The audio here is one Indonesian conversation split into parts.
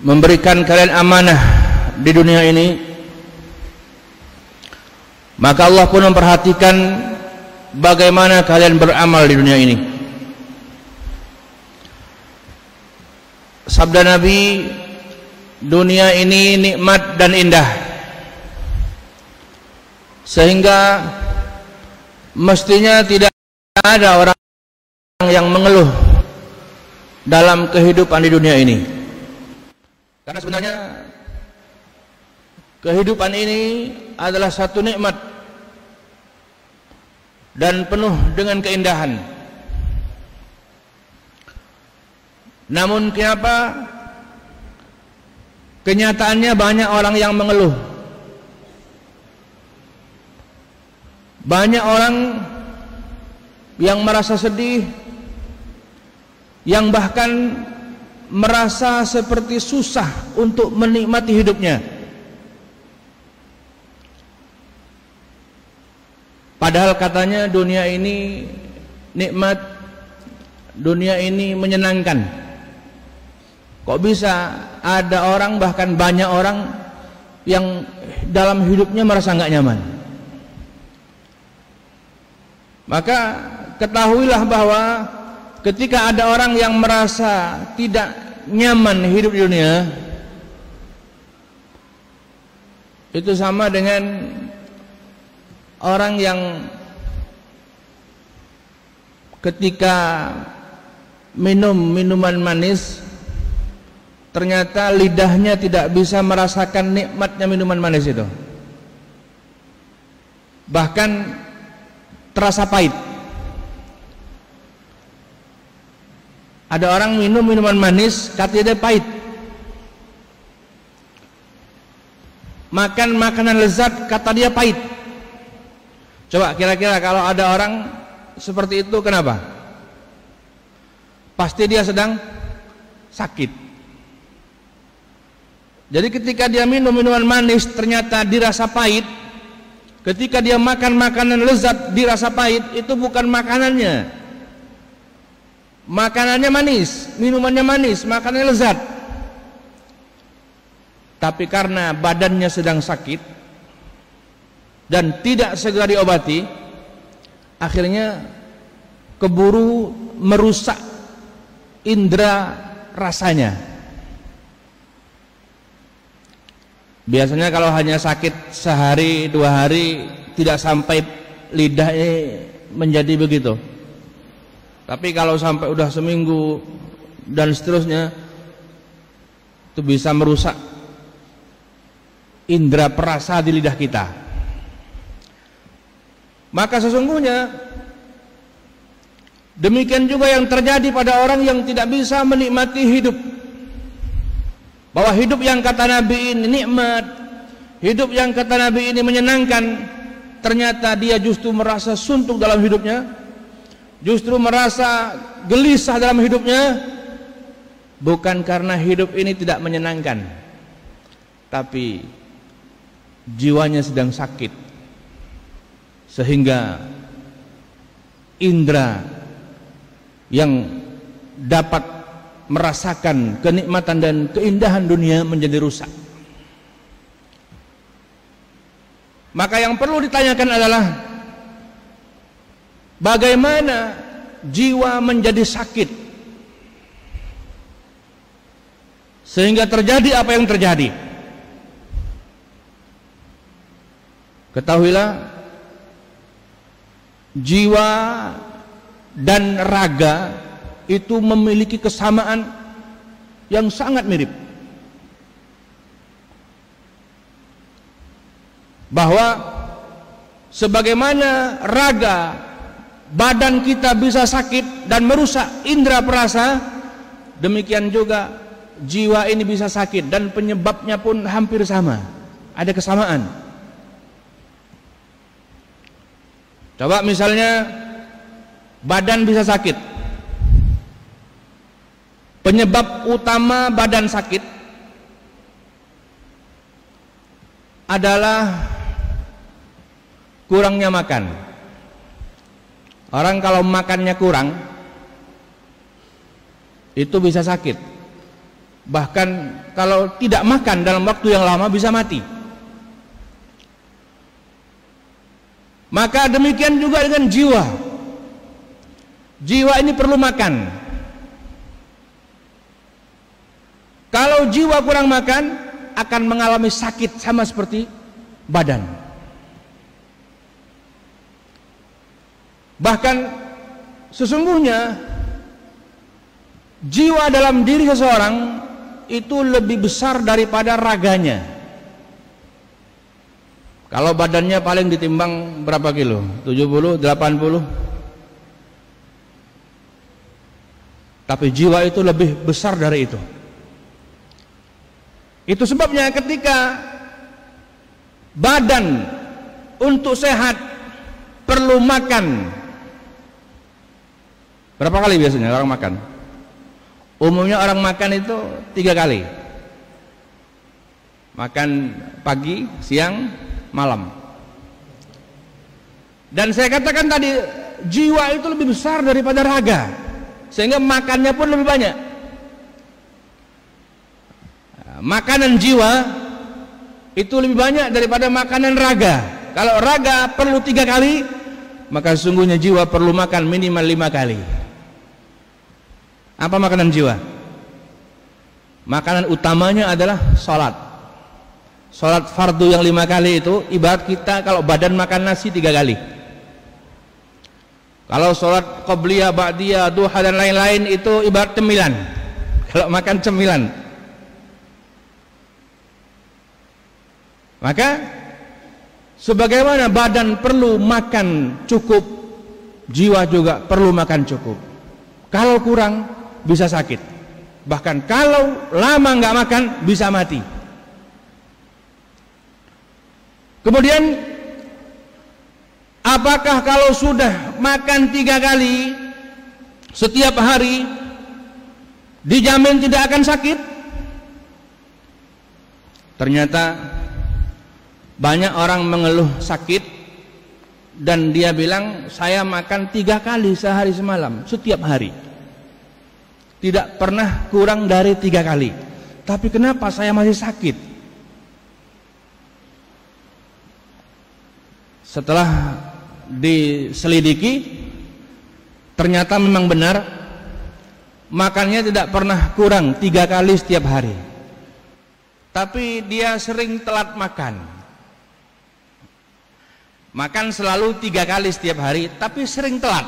memberikan kalian amanah di dunia ini, maka Allah pun memperhatikan bagaimana kalian beramal di dunia ini. Sabda Nabi, dunia ini nikmat dan indah, sehingga mestinya tidak ada orang yang mengeluh dalam kehidupan di dunia ini. Karena sebenarnya kehidupan ini adalah satu nikmat dan penuh dengan keindahan. Namun kenapa kenyataannya banyak orang yang mengeluh? Banyak orang yang merasa sedih, yang bahkan merasa seperti susah untuk menikmati hidupnya. Padahal katanya dunia ini nikmat, dunia ini menyenangkan. Kok bisa ada orang, bahkan banyak orang yang dalam hidupnya merasa nggak nyaman? Maka ketahuilah bahwa ketika ada orang yang merasa tidak nyaman hidup di dunia, itu sama dengan orang yang ketika minum minuman manis, ternyata lidahnya tidak bisa merasakan nikmatnya minuman manis itu, bahkan terasa pahit. Ada orang minum minuman manis, katanya dia pahit. Makan makanan lezat, kata dia pahit. Coba kira-kira kalau ada orang seperti itu, kenapa? Pasti dia sedang sakit. Jadi ketika dia minum minuman manis ternyata dirasa pahit, ketika dia makan makanan lezat dirasa pahit, itu bukan makanannya. Makanannya manis, minumannya manis, makanannya lezat. Tapi karena badannya sedang sakit dan tidak segera diobati, akhirnya keburu merusak indera rasanya. Biasanya kalau hanya sakit sehari, 2 hari, tidak sampai lidahnya menjadi begitu. Tapi kalau sampai udah seminggu dan seterusnya, itu bisa merusak indera perasa di lidah kita. Maka sesungguhnya demikian juga yang terjadi pada orang yang tidak bisa menikmati hidup. Bahwa hidup yang kata Nabi ini nikmat, hidup yang kata Nabi ini menyenangkan, ternyata dia justru merasa suntuk dalam hidupnya, justru merasa gelisah dalam hidupnya, bukan karena hidup ini tidak menyenangkan, tapi jiwanya sedang sakit, sehingga indera yang dapat merasakan kenikmatan dan keindahan dunia menjadi rusak. Maka yang perlu ditanyakan adalah bagaimana jiwa menjadi sakit sehingga terjadi apa yang terjadi. Ketahuilah, jiwa dan raga itu memiliki kesamaan yang sangat mirip, bahwa sebagaimana raga badan kita bisa sakit dan merusak indera perasa, demikian juga jiwa ini bisa sakit dan penyebabnya pun hampir sama, ada kesamaan. Coba misalnya badan bisa sakit, penyebab utama badan sakit adalah kurangnya makan. Orang kalau makannya kurang, itu bisa sakit. Bahkan kalau tidak makan dalam waktu yang lama bisa mati. Maka demikian juga dengan jiwa. Jiwa ini perlu makan. Kalau jiwa kurang makan akan mengalami sakit sama seperti badan. Bahkan sesungguhnya jiwa dalam diri seseorang itu lebih besar daripada raganya. Kalau badannya paling ditimbang berapa kilo? 70, 80. Tapi jiwa itu lebih besar dari itu. Itu sebabnya ketika badan untuk sehat perlu makan. Berapa kali biasanya orang makan? Umumnya orang makan itu 3 kali. Makan pagi, siang, malam. Dan saya katakan tadi, jiwa itu lebih besar daripada raga, sehingga makannya pun lebih banyak. Makanan jiwa itu lebih banyak daripada makanan raga. Kalau raga perlu 3 kali, maka sesungguhnya jiwa perlu makan minimal 5 kali. Apa makanan jiwa? Makanan utamanya adalah sholat. Sholat fardu yang 5 kali itu ibarat kita kalau badan makan nasi 3 kali. Kalau sholat qobliyah, ba'diyah, duha dan lain-lain itu ibarat cemilan. Kalau makan cemilan. Maka sebagaimana badan perlu makan cukup, jiwa juga perlu makan cukup. Kalau kurang bisa sakit. Bahkan kalau lama nggak makan bisa mati. Kemudian apakah kalau sudah makan 3 kali setiap hari dijamin tidak akan sakit? Ternyata banyak orang mengeluh sakit dan dia bilang saya makan 3 kali sehari semalam setiap hari, tidak pernah kurang dari 3 kali, tapi kenapa saya masih sakit? Setelah diselidiki ternyata memang benar makannya tidak pernah kurang 3 kali setiap hari, tapi dia sering telat makan. Makan selalu 3 kali setiap hari, tapi sering telat.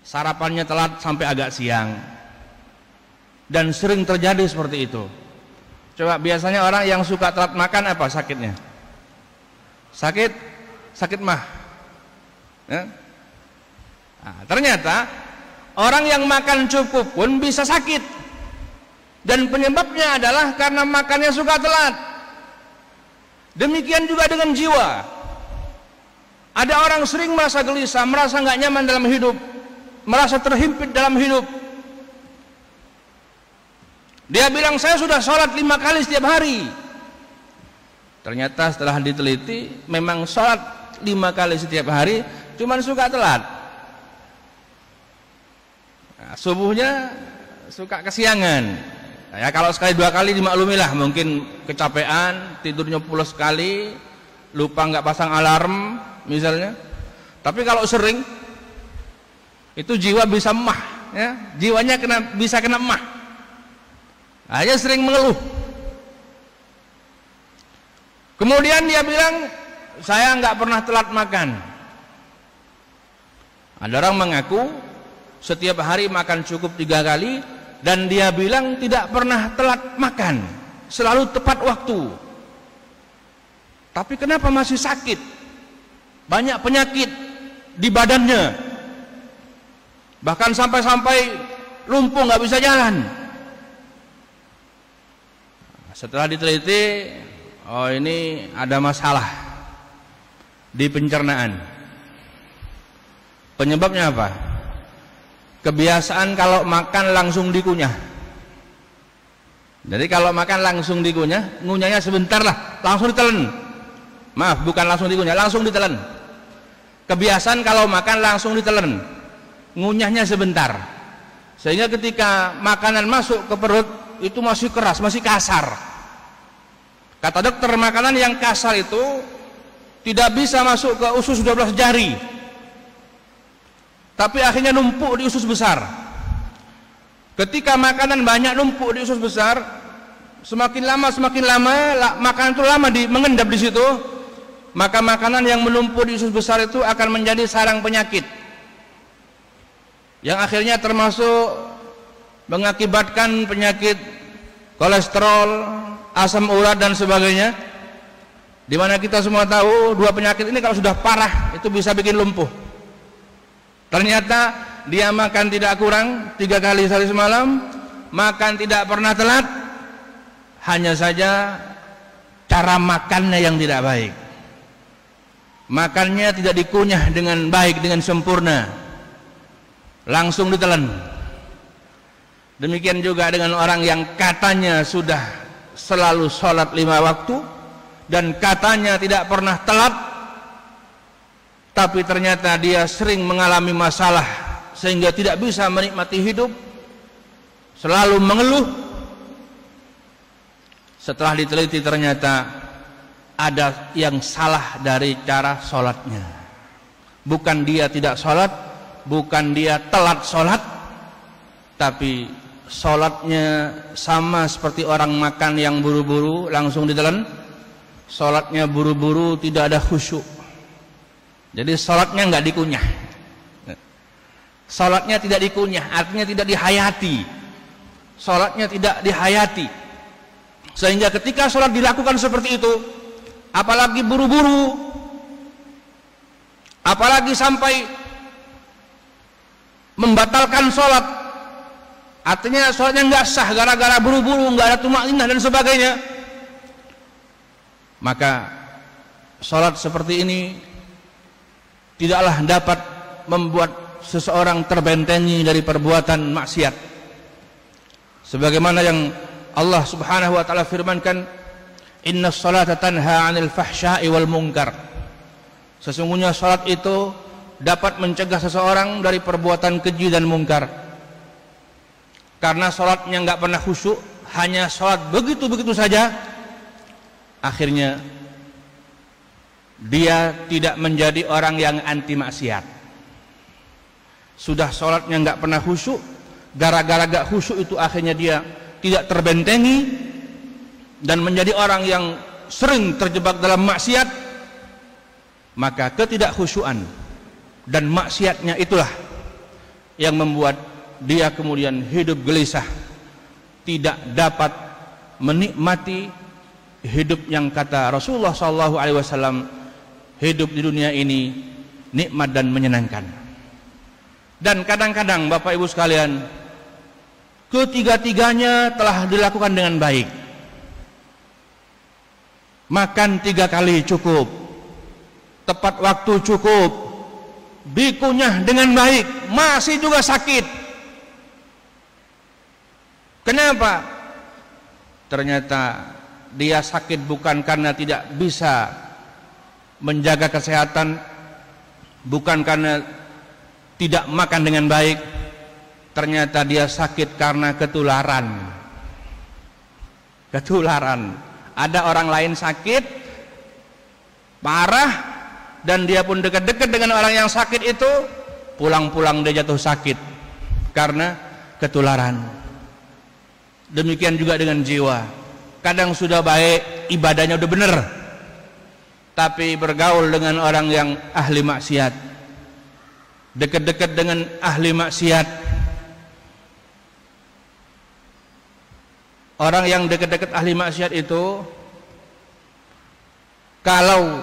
Sarapannya telat sampai agak siang. Dan sering terjadi seperti itu. Coba biasanya orang yang suka telat makan apa sakitnya? Sakit mah. Ya? Nah, ternyata orang yang makan cukup pun bisa sakit. Dan penyebabnya adalah karena makannya suka telat. Demikian juga dengan jiwa. Ada orang sering merasa gelisah, merasa nggak nyaman dalam hidup, merasa terhimpit dalam hidup. Dia bilang saya sudah sholat 5 kali setiap hari. Ternyata setelah diteliti memang sholat 5 kali setiap hari, cuman suka telat. Nah, subuhnya suka kesiangan. Ya kalau sekali 2 kali dimaklumilah, mungkin kecapean, tidurnya pulas sekali, lupa nggak pasang alarm misalnya. Tapi kalau sering itu jiwa bisa emah, ya, jiwanya bisa kena emah. Hanya sering mengeluh. Kemudian dia bilang saya nggak pernah telat makan. Ada orang mengaku setiap hari makan cukup 3 kali. Dan dia bilang tidak pernah telat makan, selalu tepat waktu. Tapi kenapa masih sakit? Banyak penyakit di badannya, bahkan sampai-sampai lumpuh nggak bisa jalan. Setelah diteliti, oh ini ada masalah di pencernaan. Penyebabnya apa? Kebiasaan kalau makan langsung dikunyah. Jadi kalau makan langsung dikunyah, ngunyahnya sebentar lah, langsung ditelan. Maaf, bukan langsung dikunyah, langsung ditelan. Kebiasaan kalau makan langsung ditelan, ngunyahnya sebentar. sehingga ketika makanan masuk ke perut itu masih keras, masih kasar. Kata dokter, makanan yang kasar itu tidak bisa masuk ke usus 12 jari, tapi akhirnya numpuk di usus besar. Ketika makanan banyak numpuk di usus besar, semakin lama makanan itu lama mengendap di situ, maka makanan yang menumpuk di usus besar itu akan menjadi sarang penyakit yang akhirnya termasuk mengakibatkan penyakit kolesterol, asam urat dan sebagainya, di mana kita semua tahu dua penyakit ini kalau sudah parah itu bisa bikin lumpuh. Ternyata dia makan tidak kurang 3 kali sehari semalam, makan tidak pernah telat, hanya saja cara makannya yang tidak baik. Makannya tidak dikunyah dengan baik, dengan sempurna, langsung ditelan. Demikian juga dengan orang yang katanya sudah selalu sholat 5 waktu dan katanya tidak pernah telat, tapi ternyata dia sering mengalami masalah sehingga tidak bisa menikmati hidup, selalu mengeluh. Setelah diteliti ternyata ada yang salah dari cara sholatnya. Bukan dia tidak sholat, bukan dia telat sholat, tapi sholatnya sama seperti orang makan yang buru-buru langsung ditelan. Sholatnya buru-buru, tidak ada khusyuk. Jadi sholatnya nggak dikunyah. Sholatnya tidak dikunyah, artinya tidak dihayati. Sholatnya tidak dihayati, sehingga ketika sholat dilakukan seperti itu, apalagi buru-buru, apalagi sampai membatalkan sholat, artinya sholatnya nggak sah gara-gara buru-buru, nggak ada tumakninah dan sebagainya, maka sholat seperti ini tidaklah dapat membuat seseorang terbentengi dari perbuatan maksiat, sebagaimana yang Allah Subhanahu wa taala firmankan, innas salata tanha 'anil fahsya'i wal munkar. Sesungguhnya salat itu dapat mencegah seseorang dari perbuatan keji dan mungkar. Karena salatnya enggak pernah khusyuk, hanya salat begitu-begitu saja, akhirnya dia tidak menjadi orang yang anti maksiat. Sudah salatnya enggak pernah khusyuk, gara-gara enggak khusyuk itu akhirnya dia tidak terbentengi dan menjadi orang yang sering terjebak dalam maksiat. Maka ketidakkhusyuan dan maksiatnya itulah yang membuat dia kemudian hidup gelisah, tidak dapat menikmati hidup yang kata Rasulullah SAW, hidup di dunia ini nikmat dan menyenangkan. Dan kadang-kadang Bapak Ibu sekalian, ketiga-tiganya telah dilakukan dengan baik. Makan 3 kali cukup, tepat waktu cukup, dikunyah dengan baik, masih juga sakit. Kenapa? Ternyata dia sakit bukan karena tidak bisa menjaga kesehatan, bukan karena tidak makan dengan baik. Ternyata dia sakit karena ketularan. Ketularan. Ada orang lain sakit parah dan dia pun dekat-dekat dengan orang yang sakit itu, pulang-pulang dia jatuh sakit karena ketularan. Demikian juga dengan jiwa. Kadang sudah baik, ibadahnya udah bener, tapi bergaul dengan orang yang ahli maksiat, dekat-dekat dengan ahli maksiat. Orang yang dekat-dekat ahli maksiat itu kalau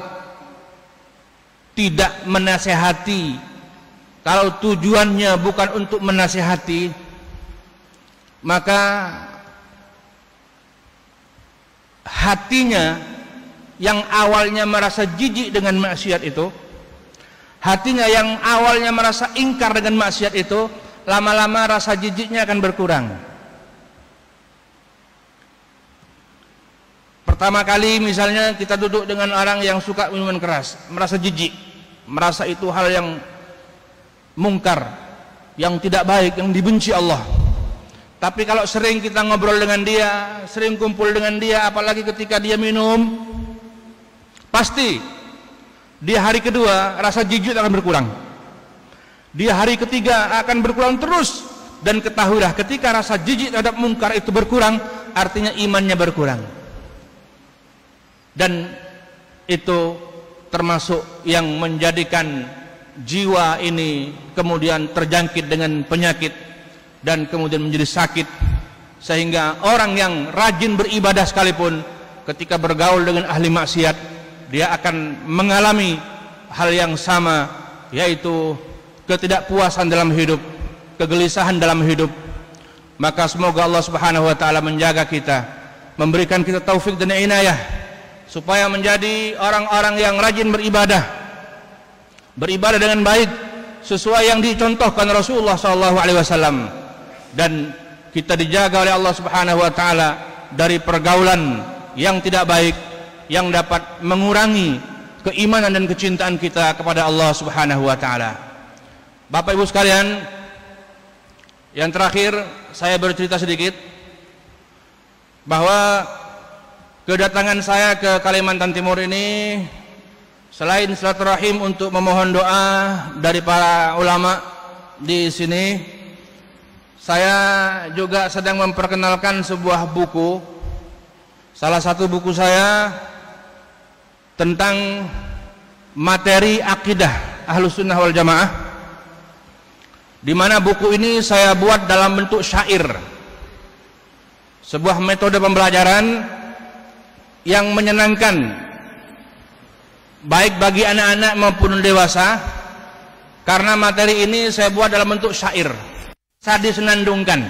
tidak menasehati, kalau tujuannya bukan untuk menasehati, maka hatinya yang awalnya merasa jijik dengan maksiat itu, hatinya yang awalnya merasa ingkar dengan maksiat itu, lama-lama rasa jijiknya akan berkurang. Pertama kali misalnya kita duduk dengan orang yang suka minuman keras, merasa jijik, merasa itu hal yang mungkar, yang tidak baik, yang dibenci Allah. Tapi kalau sering kita ngobrol dengan dia, sering kumpul dengan dia, apalagi ketika dia minum, pasti di hari kedua rasa jijik akan berkurang. Di hari ketiga akan berkurang terus. Dan ketahuilah ketika rasa jijik terhadap mungkar itu berkurang, artinya imannya berkurang. Dan itu termasuk yang menjadikan jiwa ini kemudian terjangkit dengan penyakit dan kemudian menjadi sakit, sehingga orang yang rajin beribadah sekalipun ketika bergaul dengan ahli maksiat, dia akan mengalami hal yang sama, yaitu ketidakpuasan dalam hidup, kegelisahan dalam hidup. Maka semoga Allah Subhanahu wa taala menjaga kita, memberikan kita taufik dan inayah supaya menjadi orang-orang yang rajin beribadah dengan baik sesuai yang dicontohkan Rasulullah SAW, dan kita dijaga oleh Allah Subhanahu wa taala dari pergaulan yang tidak baik yang dapat mengurangi keimanan dan kecintaan kita kepada Allah Subhanahu wa taala. Bapak Ibu sekalian, yang terakhir saya bercerita sedikit bahwa kedatangan saya ke Kalimantan Timur ini selain silaturahim untuk memohon doa dari para ulama di sini, saya juga sedang memperkenalkan sebuah buku. Salah satu buku saya tentang materi akidah Ahlus Sunnah wal Jamaah, di mana buku ini saya buat dalam bentuk syair, sebuah metode pembelajaran yang menyenangkan baik bagi anak-anak maupun dewasa, karena materi ini saya buat dalam bentuk syair, bisa disenandungkan,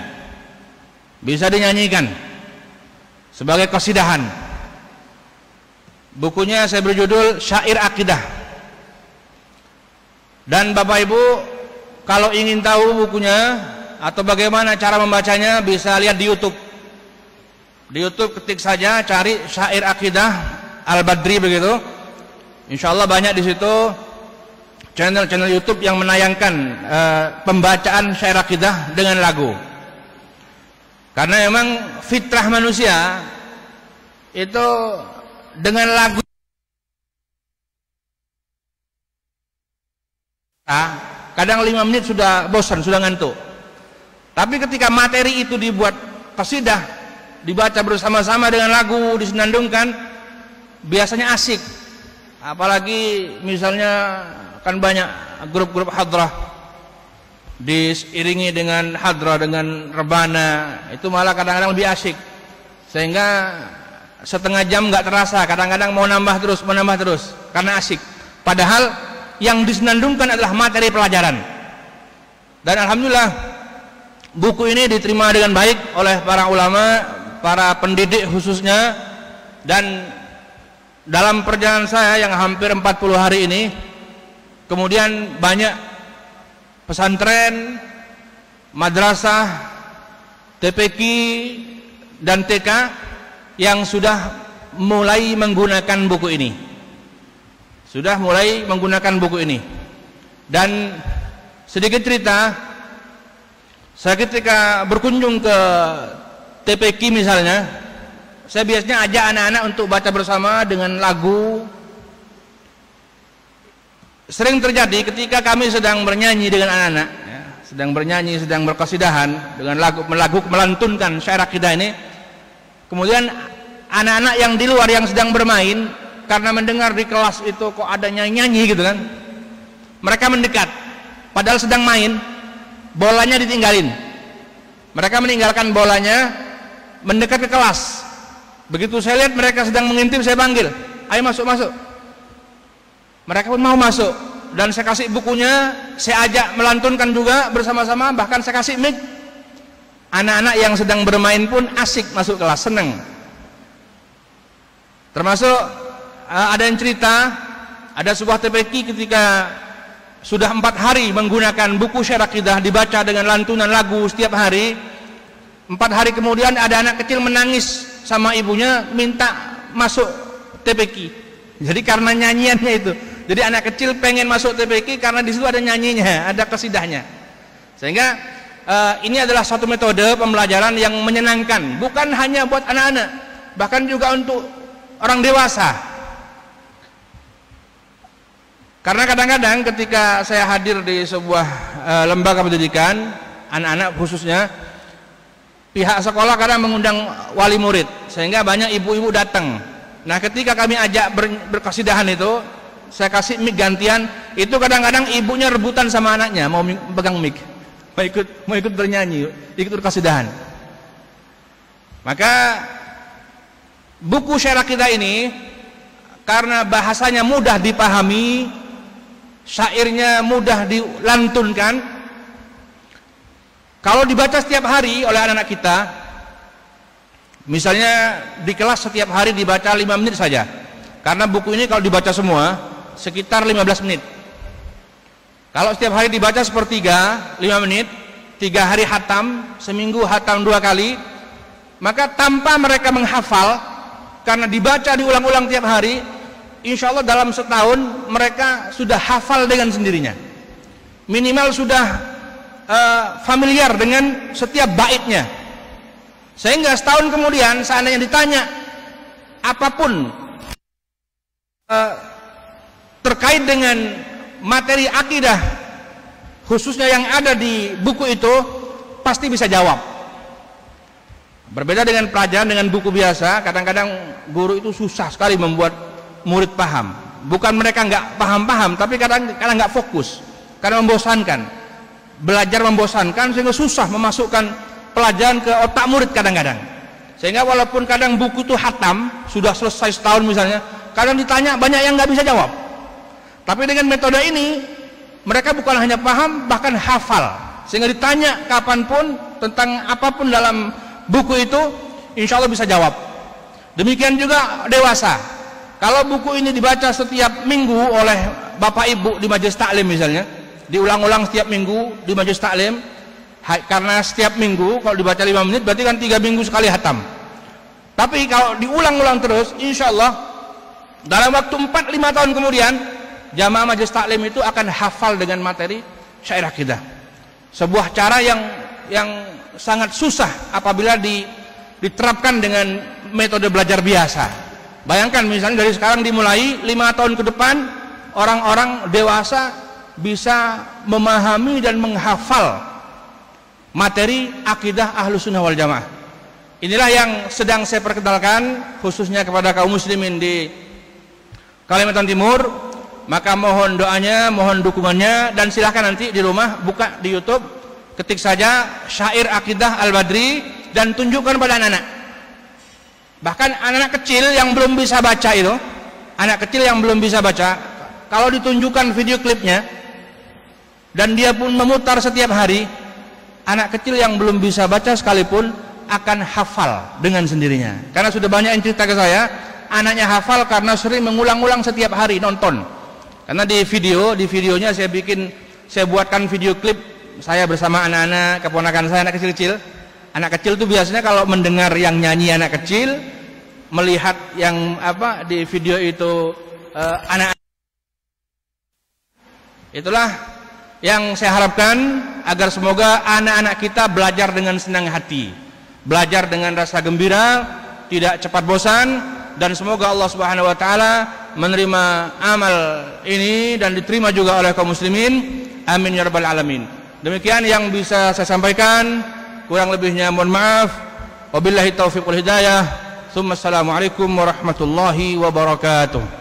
bisa dinyanyikan sebagai qasidahan. Bukunya saya berjudul Syair Akidah. Dan Bapak Ibu, kalau ingin tahu bukunya atau bagaimana cara membacanya, bisa lihat di YouTube. Di YouTube ketik saja, cari Syair Akidah Al-Badri begitu. Insya Allah banyak di situ channel-channel YouTube yang menayangkan pembacaan syair akidah dengan lagu. Karena memang fitrah manusia itu dengan lagu kadang 5 menit sudah bosan, sudah ngantuk. Tapi ketika materi itu dibuat qasidah, dibaca bersama-sama dengan lagu, disenandungkan, biasanya asik. Apalagi misalnya kan banyak grup-grup hadrah, diiringi dengan hadrah, dengan rebana, itu malah kadang-kadang lebih asik, sehingga setengah jam nggak terasa, kadang-kadang mau nambah terus karena asik. Padahal yang disenandungkan adalah materi pelajaran. Dan alhamdulillah buku ini diterima dengan baik oleh para ulama, para pendidik khususnya. Dan dalam perjalanan saya yang hampir 40 hari ini, kemudian banyak pesantren, madrasah, TPQ dan TK yang sudah mulai menggunakan buku ini. Dan sedikit cerita, saya ketika berkunjung ke TPQ misalnya, saya biasanya ajak anak-anak untuk baca bersama dengan lagu. Sering terjadi ketika kami sedang bernyanyi dengan anak-anak, ya, sedang bernyanyi, sedang berqasidahan dengan lagu, melantunkan syair akidah ini, kemudian anak-anak yang di luar yang sedang bermain, karena mendengar di kelas itu kok ada nyanyi gitu kan, mereka mendekat, padahal sedang main, bolanya ditinggalin. Mereka meninggalkan bolanya, mendekat ke kelas. Begitu saya lihat mereka sedang mengintip, saya panggil, ayo masuk. Mereka pun mau masuk, dan saya kasih bukunya, saya ajak melantunkan juga bersama-sama, bahkan saya kasih mic. Anak-anak yang sedang bermain pun asik masuk kelas, senang. Termasuk ada yang cerita, ada sebuah TPQ ketika sudah 4 hari menggunakan buku syair akidah, dibaca dengan lantunan lagu setiap hari. 4 hari kemudian ada anak kecil menangis sama ibunya, minta masuk TPQ. Jadi karena nyanyiannya itu, jadi anak kecil pengen masuk TPQ karena di situ ada nyanyinya, ada qasidahnya. Sehingga ini adalah satu metode pembelajaran yang menyenangkan, bukan hanya buat anak-anak, bahkan juga untuk orang dewasa. Karena kadang-kadang ketika saya hadir di sebuah lembaga pendidikan, anak-anak khususnya, pihak sekolah kadang mengundang wali murid, sehingga banyak ibu-ibu datang. Nah, ketika kami ajak berkasidahan itu, saya kasih mic gantian, itu kadang-kadang ibunya rebutan sama anaknya mau pegang mic, mau ikut bernyanyi, ikut berkasidahan. Maka buku syair kita ini karena bahasanya mudah dipahami, syairnya mudah dilantunkan, kalau dibaca setiap hari oleh anak-anak kita, misalnya di kelas setiap hari dibaca 5 menit saja, karena buku ini kalau dibaca semua sekitar 15 menit. Kalau setiap hari dibaca sepertiga 5 menit, 3 hari hatam, seminggu hatam 2 kali, maka tanpa mereka menghafal, karena dibaca diulang-ulang tiap hari, insya Allah dalam setahun mereka sudah hafal dengan sendirinya, minimal sudah familiar dengan setiap baitnya, sehingga setahun kemudian seandainya ditanya apapun terkait dengan materi akidah khususnya yang ada di buku itu, pasti bisa jawab. Berbeda dengan pelajaran dengan buku biasa, kadang-kadang guru itu susah sekali membuat murid paham. Bukan mereka nggak paham-paham, tapi kadang-kadang nggak fokus, karena membosankan. Belajar membosankan sehingga susah memasukkan pelajaran ke otak murid kadang-kadang. Sehingga walaupun kadang buku itu hatam, sudah selesai setahun misalnya, kadang ditanya banyak yang nggak bisa jawab. Tapi dengan metode ini mereka bukan hanya paham, bahkan hafal, sehingga ditanya kapanpun tentang apapun dalam buku itu, insya Allah bisa jawab. Demikian juga dewasa, kalau buku ini dibaca setiap minggu oleh bapak ibu di majelis taklim misalnya, diulang-ulang setiap minggu di majelis taklim, karena setiap minggu kalau dibaca 5 menit berarti kan 3 minggu sekali hatam. Tapi kalau diulang-ulang terus, insya Allah dalam waktu 4-5 tahun kemudian jamaah majelis taklim itu akan hafal dengan materi syair akidah. Sebuah cara yang sangat susah apabila diterapkan dengan metode belajar biasa. Bayangkan misalnya dari sekarang dimulai 5 tahun ke depan, orang-orang dewasa bisa memahami dan menghafal materi akidah Ahlus Sunnah wal Jamaah. Inilah yang sedang saya perkenalkan khususnya kepada kaum muslimin di Kalimantan Timur. Maka mohon doanya, mohon dukungannya, dan silahkan nanti di rumah buka di YouTube, ketik saja Syair Akidah Al-Badri dan tunjukkan pada anak-anak. Bahkan anak-anak kecil yang belum bisa baca itu, anak kecil yang belum bisa baca, kalau ditunjukkan video klipnya dan dia pun memutar setiap hari, anak kecil yang belum bisa baca sekalipun akan hafal dengan sendirinya. Karena sudah banyak yang cerita ke saya, anaknya hafal karena sering mengulang-ulang setiap hari nonton. Karena di videonya saya buatkan video klip saya bersama anak-anak, keponakan saya, anak kecil-kecil. Anak kecil itu biasanya kalau mendengar yang nyanyi anak kecil, melihat yang di video itu anak. Itulah yang saya harapkan, agar semoga anak-anak kita belajar dengan senang hati, belajar dengan rasa gembira, tidak cepat bosan, dan semoga Allah Subhanahu wa taala menerima amal ini dan diterima juga oleh kaum muslimin. Amin ya rabbal alamin. Demikian yang bisa saya sampaikan, kurang lebihnya mohon maaf. Wabillahi taufiq wal hidayah. Assalamualaikum warahmatullahi wabarakatuh.